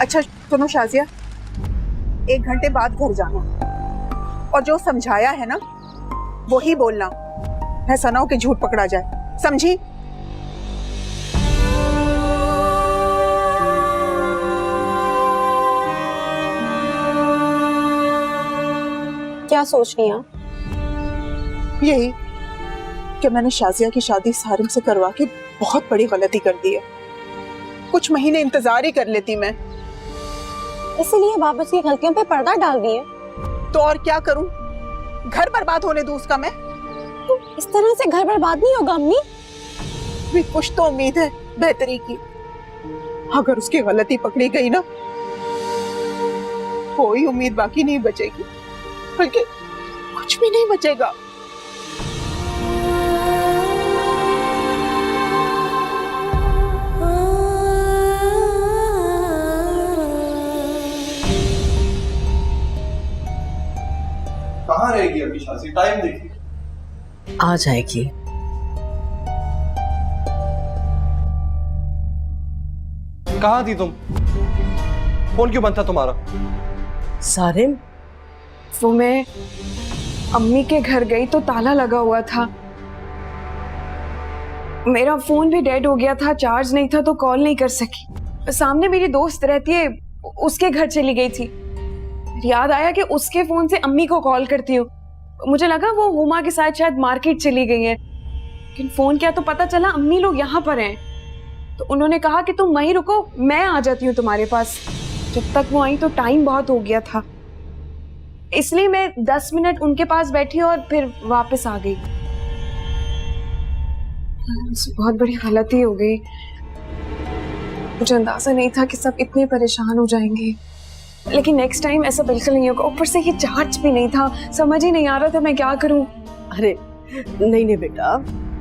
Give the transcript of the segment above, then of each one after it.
अच्छा सुनो शाजिया, 1 घंटे बाद घर जाना और जो समझाया है ना वही बोलना, ऐसा ना हो कि झूठ पकड़ा जाए, समझी? क्या सोच रही हैं? यही कि मैंने शाजिया की शादी सारिम से करवा के बहुत बड़ी गलती कर दी है। कुछ महीने इंतजार ही कर लेती मैं। इसीलिए वापस की गलतियों पे पर्दा डाल दिए। तो और क्या करूं? घर बर्बाद होने दूं उसका मैं? इस तरह से घर बर्बाद नहीं होगा अम्मी। भी कुछ तो उम्मीद है बेहतरी की। अगर उसकी गलती पकड़ी गई ना, कोई उम्मीद बाकी नहीं बचेगी, बल्कि कुछ भी नहीं बचेगा। कहाँ रहेगी अभी शादी? टाइम देखिए। आ जाएगी। कहाँ थी तुम? फोन क्यों बंद था तुम्हारा? सारिम, वो मैं अम्मी के घर गई तो ताला लगा हुआ था। मेरा फोन भी डेड हो गया था, चार्ज नहीं था तो कॉल नहीं कर सकी। सामने मेरी दोस्त रहती है, उसके घर चली गई थी। याद आया कि उसके फोन से अम्मी को कॉल करती हूँ। मुझे लगा वो हुमा के साथ शायद मार्केट चली गई है, लेकिन फोन किया तो पता चला अम्मी लोग यहाँ पर हैं। तो उन्होंने कहा कि तुम वहीं रुको, मैं आ जाती हूँ तुम्हारे पास। जब तक वो आई तो टाइम बहुत हो गया था, इसलिए मैं 10 मिनट उनके पास बैठी और फिर वापस आ गई। बहुत बड़ी गलती हो गई। मुझे अंदाजा नहीं था कि सब इतने परेशान हो जाएंगे, लेकिन नेक्स्ट टाइम ऐसा बिल्कुल नहीं होगा। ऊपर से ये चार्ज भी नहीं था, समझ ही नहीं आ रहा था मैं क्या करूं। अरे नहीं नहीं बेटा,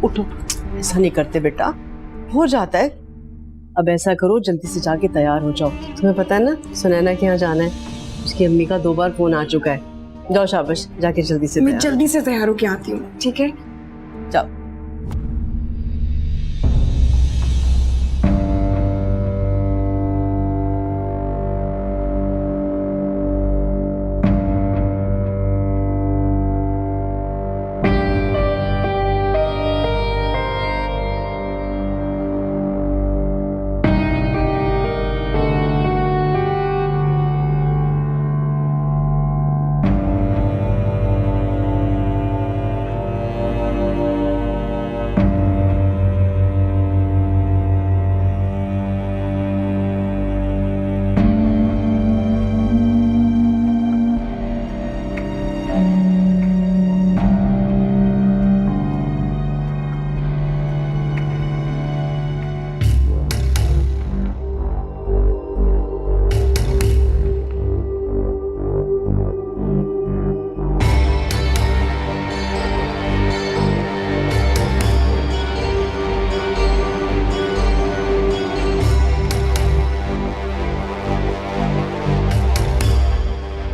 उठो, ऐसा नहीं करते बेटा, हो जाता है। अब ऐसा करो, जल्दी से जाके तैयार हो जाओ। तुम्हें पता है ना सुनैना के यहाँ जाना है, उसकी अम्मी का 2 बार फोन आ चुका है। जाओ शाबाश, जाके जल्दी से मैं जल्दी से तैयार होके आती हूँ, ठीक है? जाओ।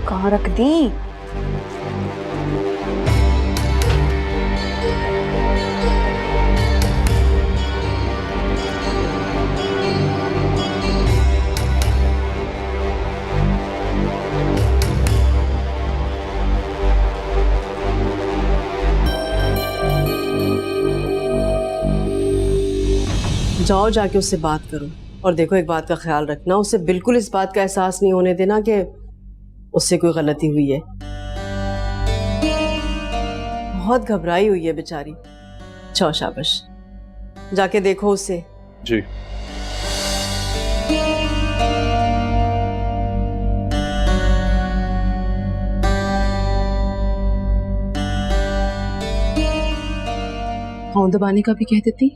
कहाँ रख दी? जाओ, जाके उससे बात करो। और देखो, एक बात का ख्याल रखना, उसे बिल्कुल इस बात का एहसास नहीं होने देना कि उससे कोई गलती हुई है। बहुत घबराई हुई है बेचारी। जाओ शाबाश, जाके देखो उसे। जी। फोन दबाने का भी कह देती।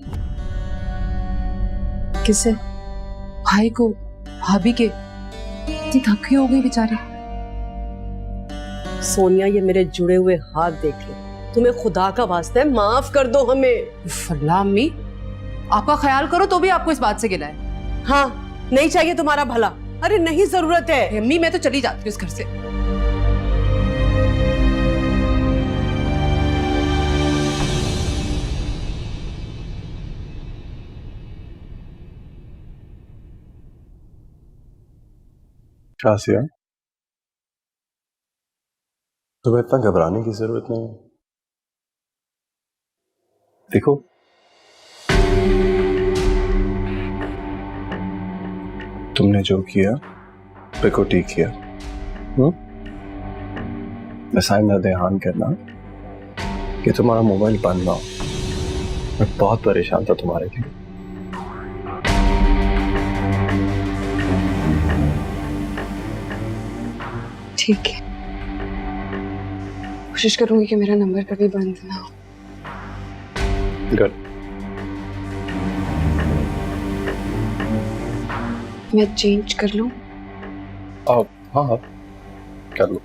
किसे? भाई को, भाभी के। इतनी थकी हो गई बेचारी। सोनिया, ये मेरे जुड़े हुए हाथ देख लो, तुम्हें खुदा का वास्ता है माफ कर दो हमें। फल्ला अम्मी, आपका ख्याल करो तो भी आपको इस बात से गिला है। हाँ, नहीं चाहिए तुम्हारा भला। अरे नहीं, जरूरत है। अम्मी मैं तो चली जाती हूँ इस घर से। आसिया, तुम्हें इतना घबराने की जरूरत नहीं है। देखो, तुमने जो किया बिल्कुल ठीक किया। बस आइंदा ध्यान करना कि तुम्हारा मोबाइल बंद ना हो। मैं बहुत परेशान था तुम्हारे लिए। ठीक है, कोशिश करूंगी कि मेरा नंबर कभी बंद ना हो। गुड। मैं चेंज कर लूं? हाँ, कर लो।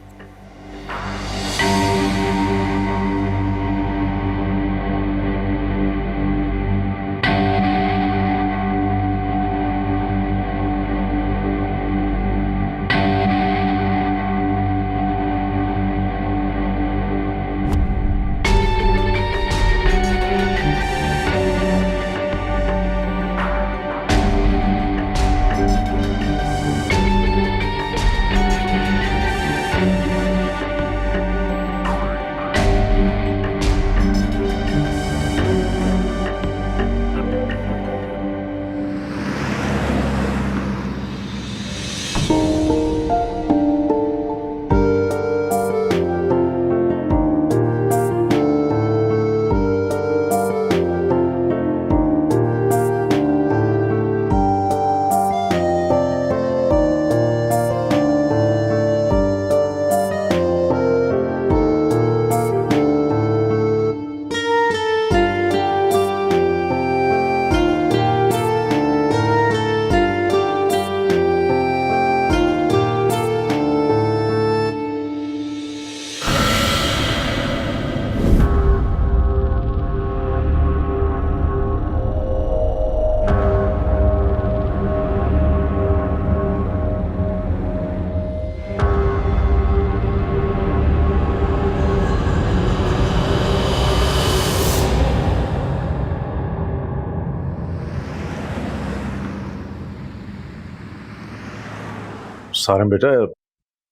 सारंग बेटा,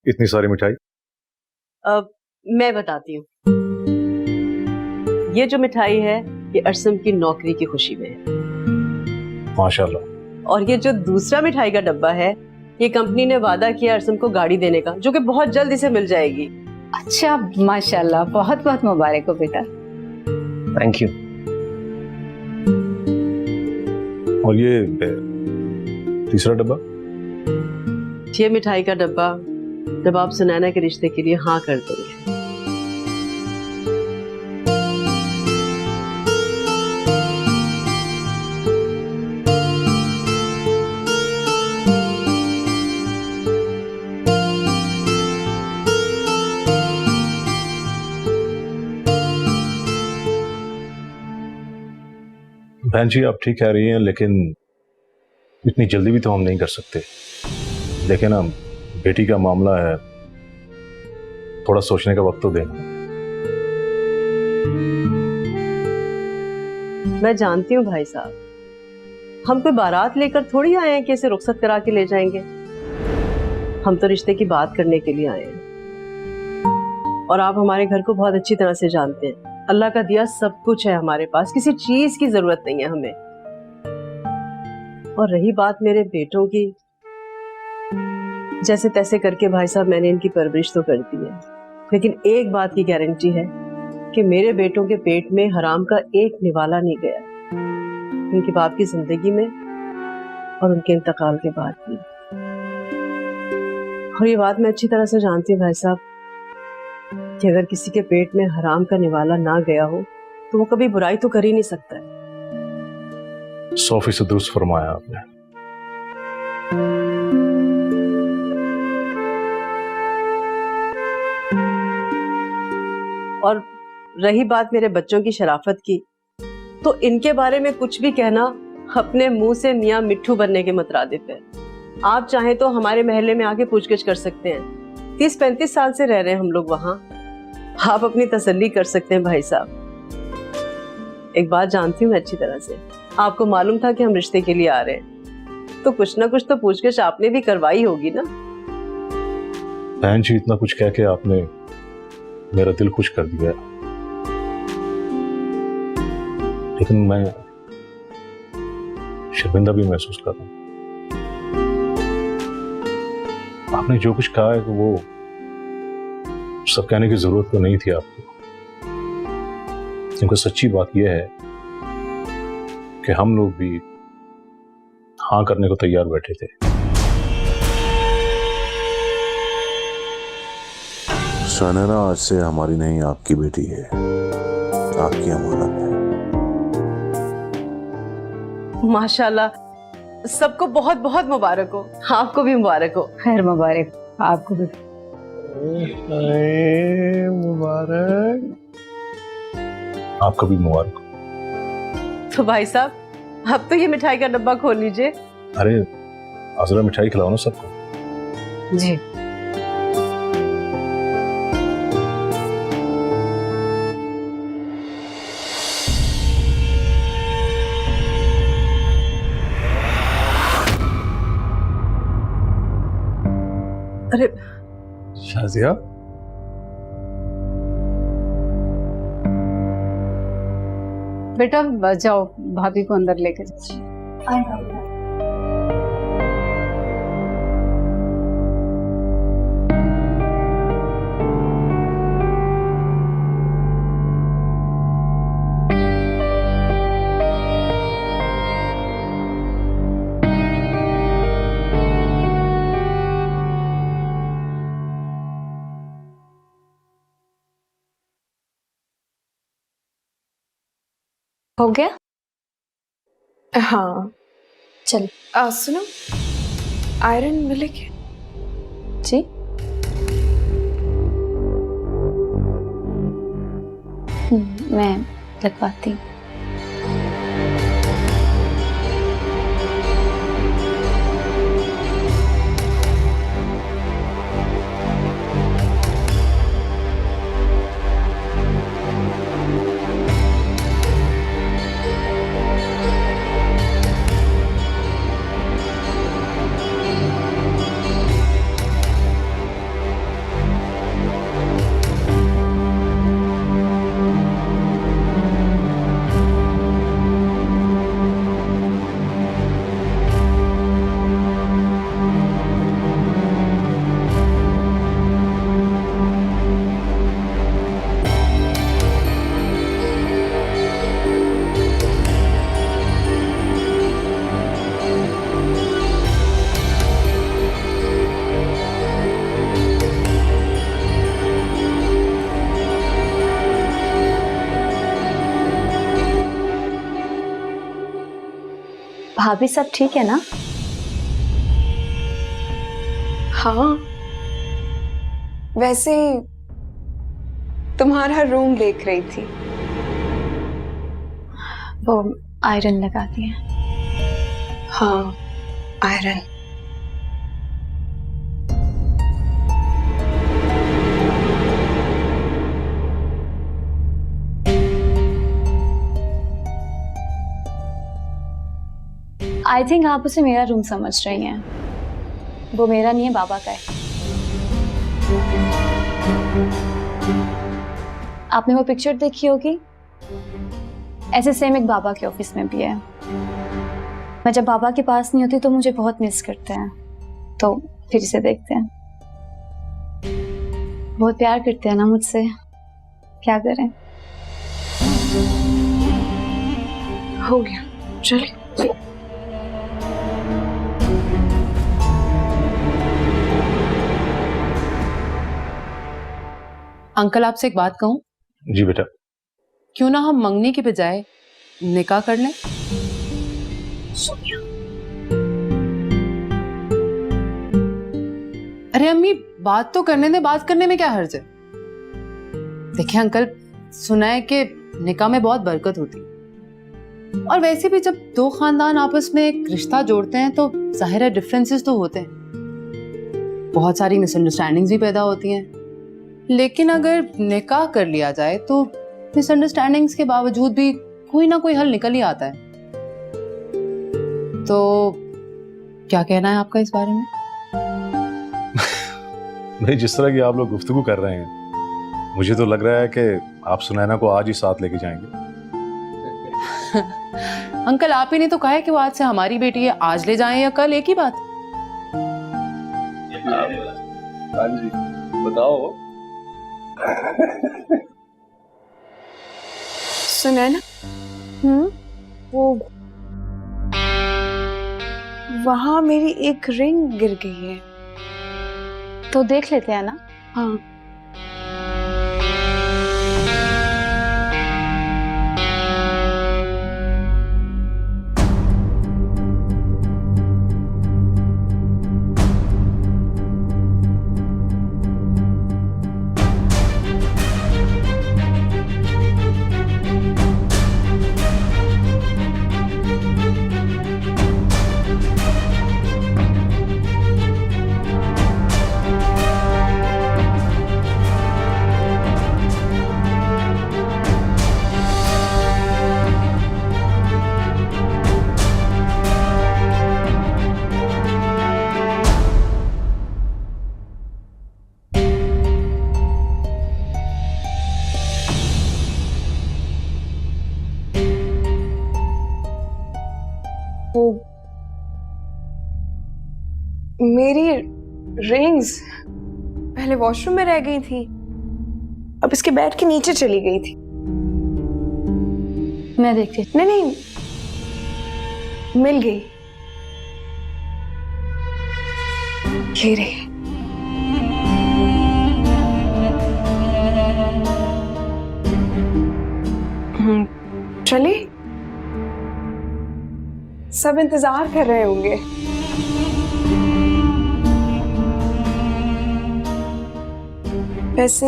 इतनी सारी मिठाई? अब मैं बताती हूँ। ये जो मिठाई है ये अरसम की नौकरी की खुशी में है। माशाल्लाह। और ये जो दूसरा मिठाई का डब्बा है ये कंपनी ने वादा किया अरसम को गाड़ी देने का, जो कि बहुत जल्द इसे मिल जाएगी। अच्छा, माशाल्लाह, बहुत बहुत मुबारक हो बेटा। Thank you. और ये तीसरा डब्बा? ये मिठाई का डब्बा जब आप सुनैना के रिश्ते के लिए हाँ कर देंगे। बहन जी, आप ठीक कह रही हैं, लेकिन इतनी जल्दी भी तो हम नहीं कर सकते। लेकिन ना, बेटी का मामला है, थोड़ा सोचने का वक्त तो देना। मैं जानती हूँ भाई साहब, हम कोई बारात लेकर थोड़ी आए हैं कि इसे रुखसत करा के ले जाएंगे। हम तो रिश्ते की बात करने के लिए आए हैं। और आप हमारे घर को बहुत अच्छी तरह से जानते हैं। अल्लाह का दिया सब कुछ है हमारे पास, किसी चीज की जरूरत नहीं है हमें। और रही बात मेरे बेटों की, जैसे तैसे करके भाई साहब मैंने इनकी परवरिश तो कर दी है, लेकिन एक बात की गारंटी है कि मेरे बेटों के पेट में हराम का एक निवाला नहीं गया, उनके बाप की जिंदगी में और उनके इंतकाल के बाद भी। और ये बात मैं अच्छी तरह से जानती हूँ भाई साहब कि अगर किसी के पेट में हराम का निवाला ना गया हो तो वो कभी बुराई तो कर ही नहीं सकता है। 100% दुरुस्त फरमाया आपने। और रही बात मेरे बच्चों की शराफत की, तो इनके बारे में कुछ भी कहना अपने मुंह से मियां मिट्ठू बनने के मुतरादिफ है। आप चाहें तो हमारे महल्ले में आके पूछगिछ कर सकते हैं। 30-35 साल से रह रहे हैं हम लोग वहां। आप अपनी तसल्ली कर सकते हैं भाई साहब। एक बात जानती हूँ मैं अच्छी तरह से, आपको मालूम था कि हम रिश्ते के लिए आ रहे हैं, तो कुछ ना कुछ तो पूछगिछ आपने भी करवाई होगी ना। बहन जी, इतना कुछ कह के आपने मेरा दिल खुश कर दिया, लेकिन मैं शर्मिंदा भी महसूस कर रहा हूं। आपने जो कुछ कहा है वो सब कहने की जरूरत तो नहीं थी आपको, क्योंकि सच्ची बात यह है कि हम लोग भी हाँ करने को तैयार बैठे थे। सनैना आज से हमारी नहीं, आपकी बेटी है, आपकी अमानत है। माशाल्लाह, सबको बहुत बहुत मुबारक हो। आपको भी मुबारक हो। खैर मुबारक आपको भी। मुबारक। आपका भी मुबारक। तो भाई साहब, अब तो ये मिठाई का डब्बा खोल लीजिए। अरे आजरा, मिठाई खिलाओ ना सबको। जी। अरे शाजिया, बेटा जाओ, भाभी को अंदर लेकर जाओ। हो गया? हाँ चल। सुनो, आयरन मिले क्या? जी। मैं लगवाती हूँ। भाभी सब ठीक है ना? हाँ, वैसे तुम्हारा रूम देख रही थी। वो आयरन लगा दिया। हाँ, आयरन। आई थिंक आप उसे मेरा रूम समझ रही हैं। वो मेरा नहीं है, बाबा का है। आपने वो पिक्चर देखी होगी, ऐसे सेम एक बाबा के ऑफिस में भी है। मैं जब बाबा के पास नहीं होती तो मुझे बहुत मिस करते हैं, तो फिर इसे देखते हैं। बहुत प्यार करते हैं ना मुझसे, क्या करें। हो गया, चलिए। अंकल, आपसे एक बात कहूं? जी बेटा। क्यों ना हम मंगनी के बजाय निकाह कर लें? अरे अम्मी, बात तो करने दे, बात करने में क्या हर्ज है? देखिए अंकल, सुना है कि निकाह में बहुत बरकत होती है, और वैसे भी जब दो खानदान आपस में एक रिश्ता जोड़ते हैं तो जाहिर है डिफरेंसेस तो होते हैं, बहुत सारी मिसअंडरस्टैंडिंग्स भी पैदा होती हैं। लेकिन अगर निकाह कर लिया जाए तो मिसअंडरस्टैंडिंग्स के बावजूद भी कोई ना कोई हल निकल ही आता है। तो क्या कहना है आपका इस बारे में? भाई जिस तरह की आप लोग गुफ्तगू कर रहे हैं, मुझे तो लग रहा है कि आप सुनैना को आज ही साथ लेके जाएंगे। अंकल आप ही ने तो कहा है कि वो आज से हमारी बेटी है, आज ले जाएं या कल, एक ही बात। हाँ जी, बताओ। सुनैना, वो वहां मेरी एक रिंग गिर गई है। तो देख लेते हैं ना। हाँ, वो मेरी रिंग्स पहले वॉशरूम में रह गई थी, अब इसके बेड के नीचे चली गई थी। मैं देखती हूँ। नहीं नहीं, मिल गई। ये रही। चलिए, सब इंतजार कर रहे होंगे। वैसे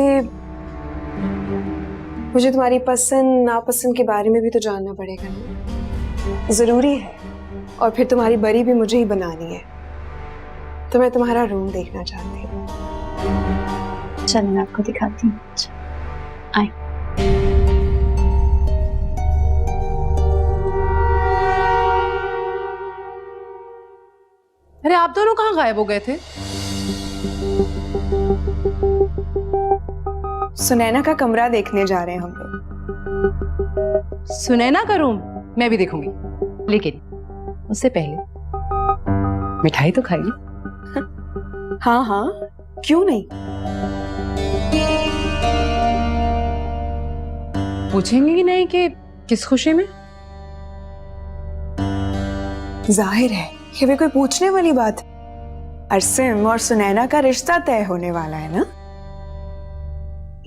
मुझे तुम्हारी पसंद नापसंद के बारे में भी तो जानना पड़ेगा ना, जरूरी है। और फिर तुम्हारी बरी भी मुझे ही बनानी है, तो मैं तुम्हारा रूम देखना चाहती हूँ। चलो मैं आपको दिखाती हूँ। आए। अरे आप दोनों कहाँ गायब हो गए थे? सुनैना का कमरा देखने जा रहे हैं हम लोग। सुनैना का रूम मैं भी देखूंगी, लेकिन उससे पहले मिठाई तो खाई। हाँ हाँ, क्यों नहीं। पूछेंगे ही नहीं कि किस खुशी में? जाहिर है ये भी कोई पूछने वाली बात। अरसिम और सुनैना का रिश्ता तय होने वाला है ना?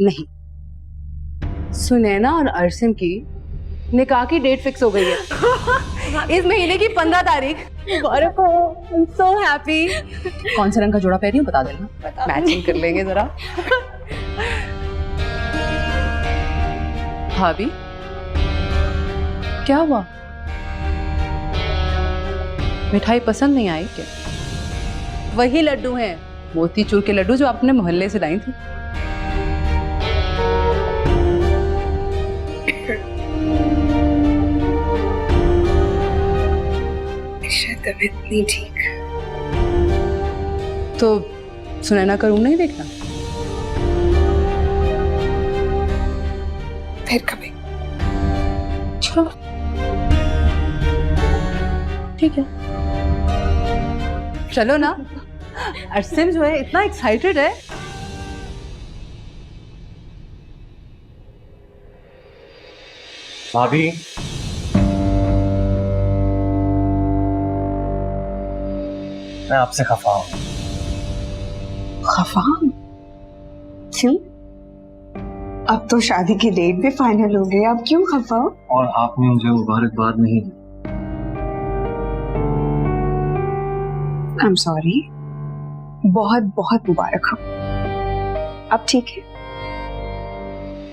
नहीं, सुनैना और अरसिम की निकाह की डेट फिक्स हो गई है इस महीने की 15 तारीख। So happy. कौन से रंग का जोड़ा पहनी हूँ बता देना, मैचिंग कर लेंगे जरा। भाभी क्या हुआ, मिठाई पसंद नहीं आई क्या? वही लड्डू हैं, मोतीचूर के लड्डू जो आपने मोहल्ले से लाई थी। तबीयत नहीं ठीक। तो सुनैना का रूम नहीं देखना? फिर कभी। चलो ठीक है, चलो ना। अरसिम जो है इतना एक्साइटेड है। भाभी, मैं आपसे खफा हूं। खफा? क्यों? अब तो शादी की डेट भी फाइनल हो गई, अब क्यों खफा हो? और आपने मुझे मुबारकबाद नहीं दी। I am sorry. बहुत बहुत मुबारक हो। अब ठीक है?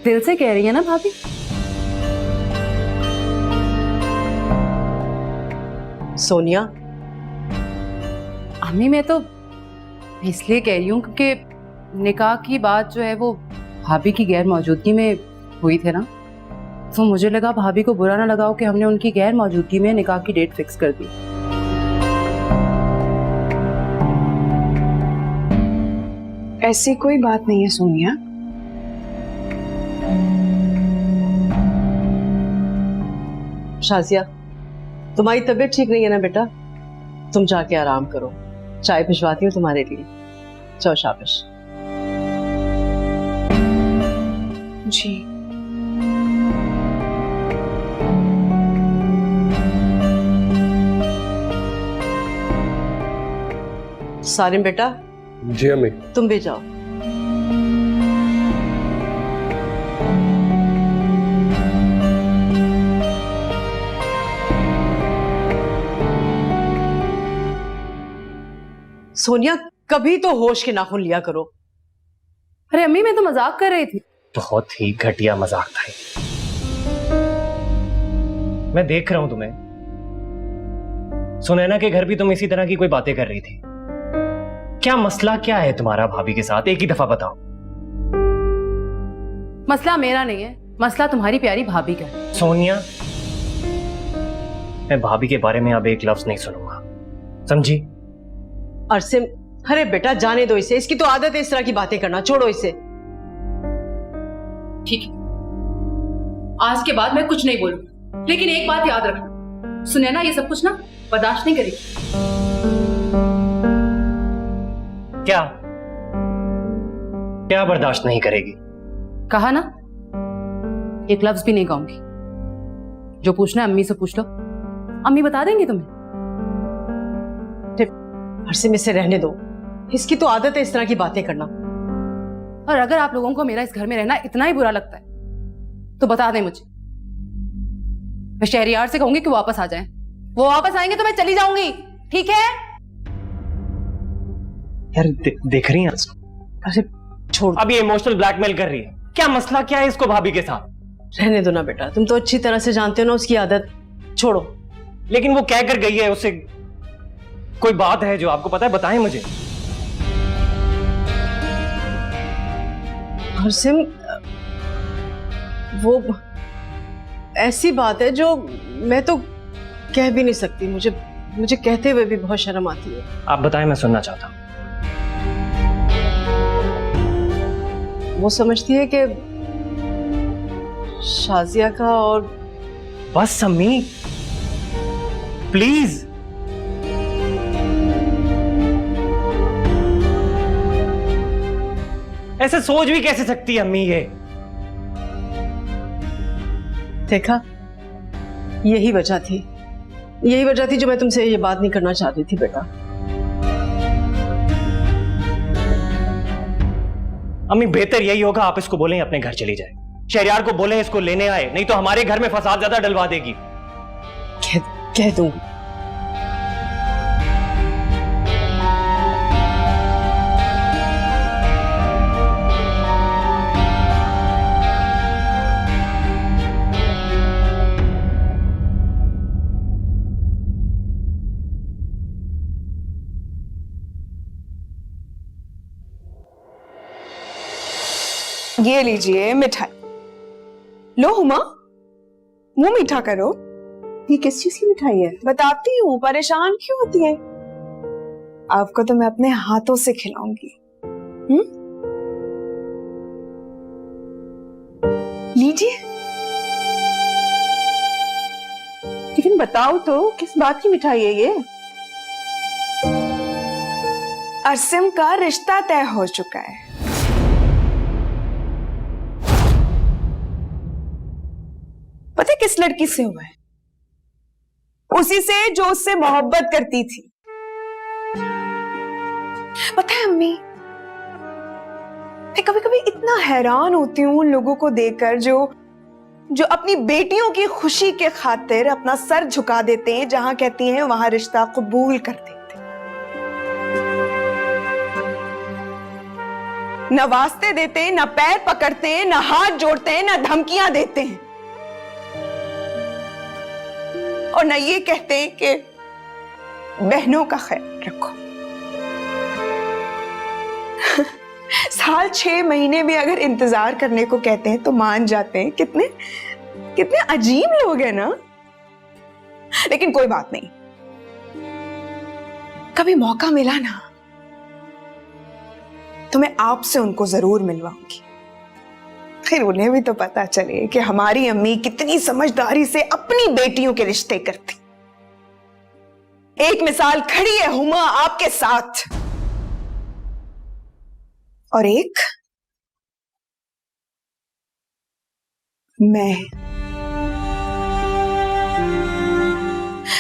दिल से कह रही है ना भाभी? सोनिया, अम्मी मैं तो इसलिए कह रही हूँ क्योंकि निकाह की बात जो है वो भाभी की गैर मौजूदगी में हुई थी ना, तो मुझे लगा भाभी को बुरा ना लगाओ कि हमने उनकी गैर मौजूदगी में निकाह की डेट फिक्स कर दी। ऐसी कोई बात नहीं है सोनिया। शाजिया, तुम्हारी तबीयत ठीक नहीं है ना बेटा? तुम जाके आराम करो, चाय भिजवाती हूँ तुम्हारे लिए। चलो शाबाश। जी। सारिम बेटा, जी अम्मी। तुम भी जाओ। सोनिया, कभी तो होश के नाखून लिया करो। अरे अम्मी, मैं तो मजाक कर रही थी। बहुत ही घटिया मजाक था ये। मैं देख रहा हूं तुम्हें। सुनैना के घर भी तुम इसी तरह की कोई बातें कर रही थी। क्या मसला क्या है तुम्हारा भाभी के साथ? एक ही दफा बताओ। मसला मेरा नहीं है, मसला तुम्हारी प्यारी भाभी का है। सोनिया, मैं भाभी के बारे में अब एक लफ्ज नहीं सुनूंगा, समझी? अरसिम, अरे बेटा जाने दो इसे, इसकी तो आदत है इस तरह की बातें करना, छोड़ो इसे। ठीक है, आज के बाद मैं कुछ नहीं बोलूंगी, लेकिन एक बात याद रखना, सुनैना ये सब कुछ ना बर्दाश्त नहीं करेगी। क्या क्या बर्दाश्त नहीं करेगी? कहा ना, एक लफ्ज भी नहीं कहूंगी। जो पूछना है अम्मी से पूछ लो, अम्मी बता देंगी तुम्हें। अरसिम, इसे रहने दो, इसकी तो आदत है इस तरह की बातें करना। और अगर आप लोगों को मेरा इस घर में रहना इतना ही बुरा लगता है तो बता दें मुझे। मैं शहरियार से कहूंगी कि वापस आ जाएं। वो वापस आएंगे तो मैं चली जाऊंगी, ठीक है? यार देख रही हैं? अरे छोड़, अब ये इमोशनल ब्लैकमेल कर रही है। क्या मसला क्या है इसको भाभी के साथ? रहने दो ना बेटा, तुम तो अच्छी तरह से जानते हो ना उसकी आदत। छोड़ो। लेकिन वो क्या कर गई है? उससे कोई बात है जो आपको पता है? बताएं मुझे। अरसिम, वो ऐसी बात है जो मैं तो कह भी नहीं सकती। मुझे कहते हुए भी बहुत शर्म आती है। आप बताएं, मैं सुनना चाहता हूं। वो समझती है कि शाजिया का और बस अम्मी, प्लीज। ऐसे सोच भी कैसे सकती है अम्मी ये? देखा, यही वजह थी जो मैं तुमसे ये बात नहीं करना चाहती थी बेटा। अम्मी, बेहतर यही होगा आप इसको बोलें अपने घर चली जाए। शहरियार को बोलें इसको लेने आए, नहीं तो हमारे घर में फसाद ज्यादा डलवा देगी। कह दूंगी। ये लीजिए मिठाई। लो हुमा, मुंह मीठा करो। ये किस चीज की मिठाई है? बताती हूँ, परेशान क्यों होती है? आपको तो मैं अपने हाथों से खिलाऊंगी। लीजिए। लेकिन बताओ तो किस बात की मिठाई है ये? अरसिम का रिश्ता तय हो चुका है। पता है किस लड़की से हुआ है? उसी से जो उससे मोहब्बत करती थी। पता है अम्मी, मैं कभी कभी इतना हैरान होती हूँ उन लोगों को देखकर जो अपनी बेटियों की खुशी के खातिर अपना सर झुका देते हैं, जहां कहती हैं वहां रिश्ता कबूल कर देते। न वास्ते देते, न पैर पकड़ते, न हाथ जोड़ते, न धमकियां देते हैं, और न ये कहते हैं कि बहनों का ख्याल रखो। साल 6 महीने भी अगर इंतजार करने को कहते हैं तो मान जाते हैं। कितने कितने अजीब लोग हैं ना। लेकिन कोई बात नहीं, कभी मौका मिला ना तो मैं आपसे उनको जरूर मिलवाऊंगी, फिर उन्हें भी तो पता चले कि हमारी अम्मी कितनी समझदारी से अपनी बेटियों के रिश्ते करती। एक मिसाल खड़ी है हुमा आपके साथ, और एक मैं।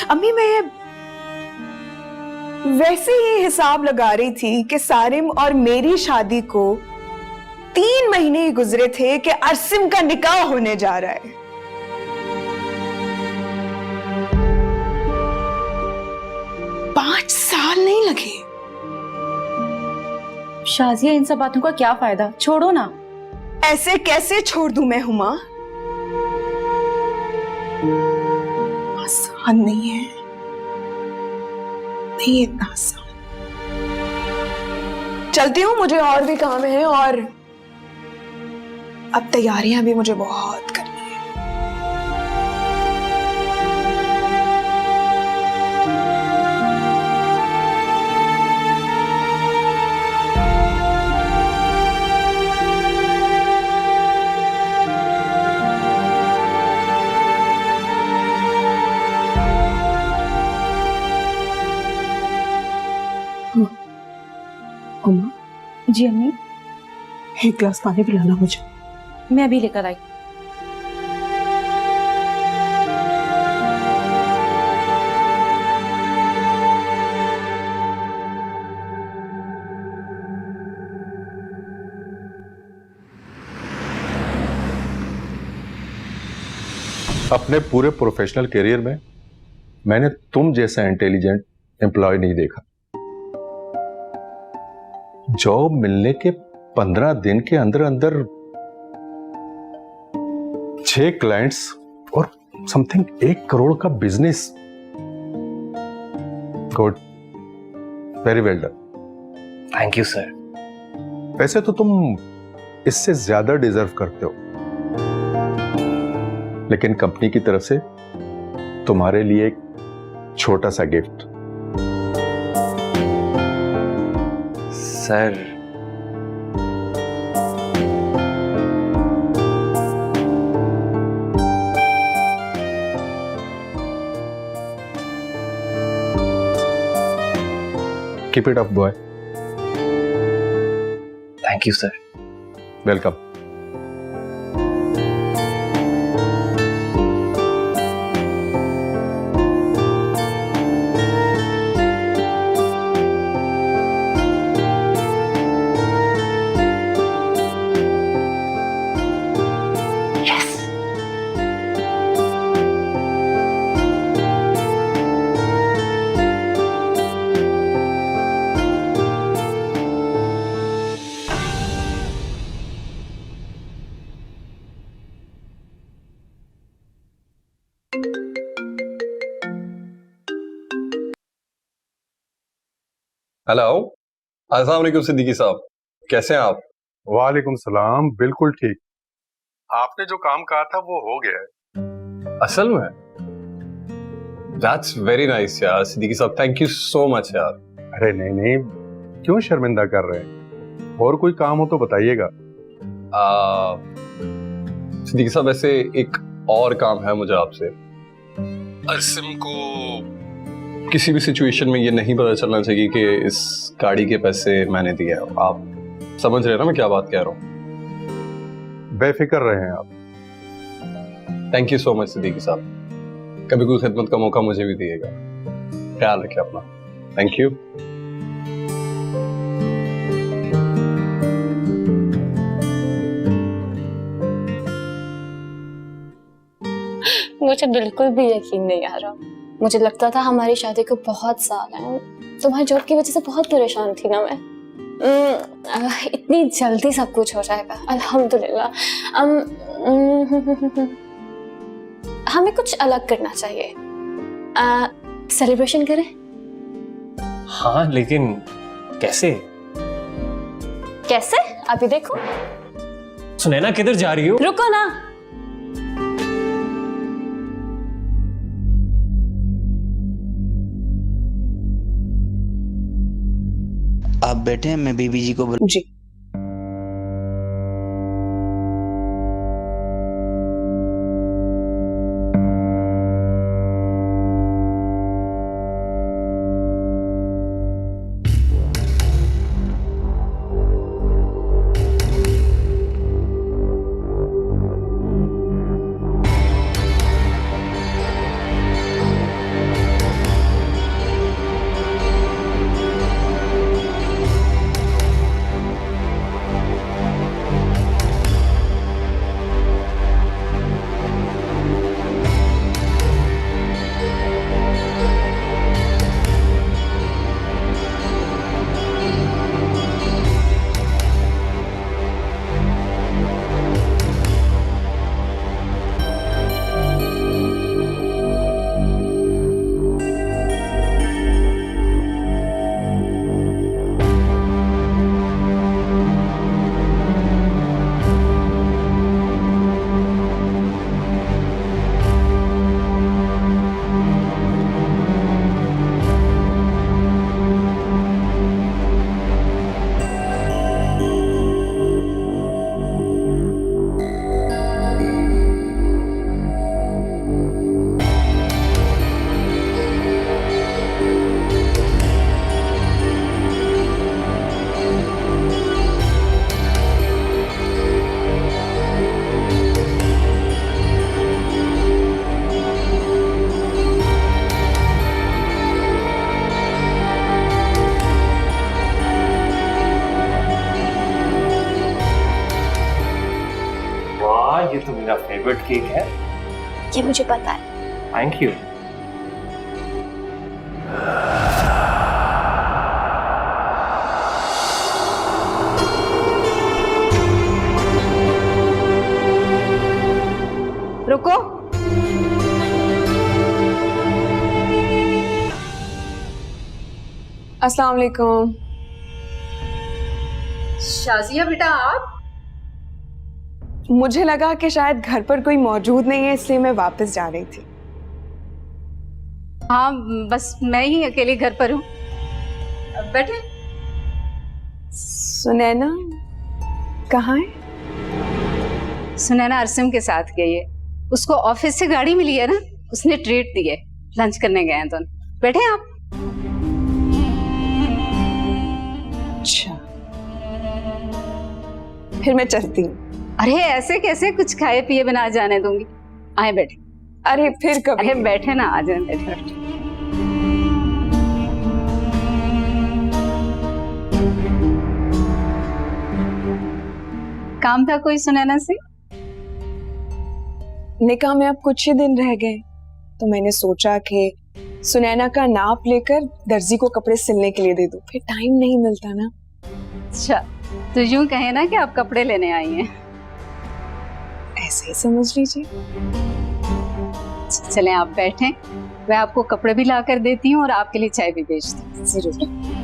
अम्मी मैं वैसे ही हिसाब लगा रही थी कि सारिम और मेरी शादी को 3 महीने ही गुजरे थे कि अरसिम का निकाह होने जा रहा है। पांच साल नहीं लगे। शाजिया, इन सब बातों का क्या फायदा, छोड़ो ना। ऐसे कैसे छोड़ दूं मैं हुमा? आसान नहीं है, नहीं इतना आसान। चलती हूँ, मुझे और भी काम है और अब तैयारियां भी मुझे बहुत करनी है। उमा, जी अम्मी, एक गिलास पानी पिलाना मुझे। मैं अभी लेकर आई। अपने पूरे प्रोफेशनल करियर में मैंने तुम जैसा इंटेलिजेंट एम्प्लॉय नहीं देखा। जॉब मिलने के 15 दिन के अंदर अंदर 6 क्लाइंट्स और समथिंग 1 करोड़ का business. Good, very well done. Thank you sir. वैसे तो तुम इससे ज्यादा डिजर्व करते हो, लेकिन कंपनी की तरफ से तुम्हारे लिए एक छोटा सा gift. Sir, keep it up boy. Thank you sir. Welcome. Hello, अस्सलाम वालेकुम सिद्दीकी साहब, कैसे हैं आप? वालेकुम सलाम, बिल्कुल ठीक। आपने जो काम कहा था वो हो गया है। असल में दैट्स वेरी नाइस यार सिद्दीकी साहब, थैंक यू सो मच यार। अरे नहीं नहीं, क्यों शर्मिंदा कर रहे हैं? और कोई काम हो तो बताइएगा। सिद्दीकी साहब, ऐसे एक और काम है मुझे आपसे। अरसिम को किसी भी सिचुएशन में ये नहीं पता चलना चाहिए कि इस गाड़ी के पैसे मैंने दिए हैं। आप समझ रहे हैं ना मैं क्या बात कह रहा हूँ? बेफिक्र रहे हैं आप। Thank you so much Siddiqui साहब, कभी कोई खिदमत का मौका मुझे भी दिएगा। ख्याल रखिए अपना। Thank you. मुझे बिल्कुल भी यकीन नहीं आ रहा। मुझे लगता था हमारी शादी को बहुत साल हैं। तुम्हारी जॉब की वजह से बहुत परेशान थी ना मैं। इतनी जल्दी सब कुछ हो जाएगा, अल्हम्दुलिल्लाह। हमें कुछ अलग करना चाहिए। सेलिब्रेशन करें? हाँ, लेकिन कैसे? कैसे? अभी देखो। सुनैना, किधर जा रही हो? रुको ना। आप बैठे हैं, मैं बीबी जी को जी फेवरेट केक है? ये मुझे पता है। Thank you. रुको, अस्सलाम वालेकुम। शाजिया बेटा आप? मुझे लगा कि शायद घर पर कोई मौजूद नहीं है, इसलिए मैं वापस जा रही थी। हाँ, बस मैं ही अकेली घर पर हूँ। बैठे। सुनैना कहाँ है? सुनैना अरसिम के साथ गई है। उसको ऑफिस से गाड़ी मिली है ना, उसने ट्रीट दी है। लंच करने गए हैं दोनों। बैठे आप। अच्छा, फिर मैं चलती हूँ। अरे ऐसे कैसे, कुछ खाए पिए बिना जाने दूंगी। आए बैठे। अरे फिर कभी। अरे बैठे ना, आ जाए, बैठे बैठे। काम था कोई सुनैना से? निकाह में अब कुछ ही दिन रह गए, तो मैंने सोचा कि सुनैना का नाप लेकर दर्जी को कपड़े सिलने के लिए दे दूं, फिर टाइम नहीं मिलता ना। अच्छा, तो यूं कहे ना कि आप कपड़े लेने आई हैं। ऐसे ही समझ लीजिए। चलें आप बैठें, मैं आपको कपड़े भी ला कर देती हूँ और आपके लिए चाय भी भेजती हूँ। जरूर।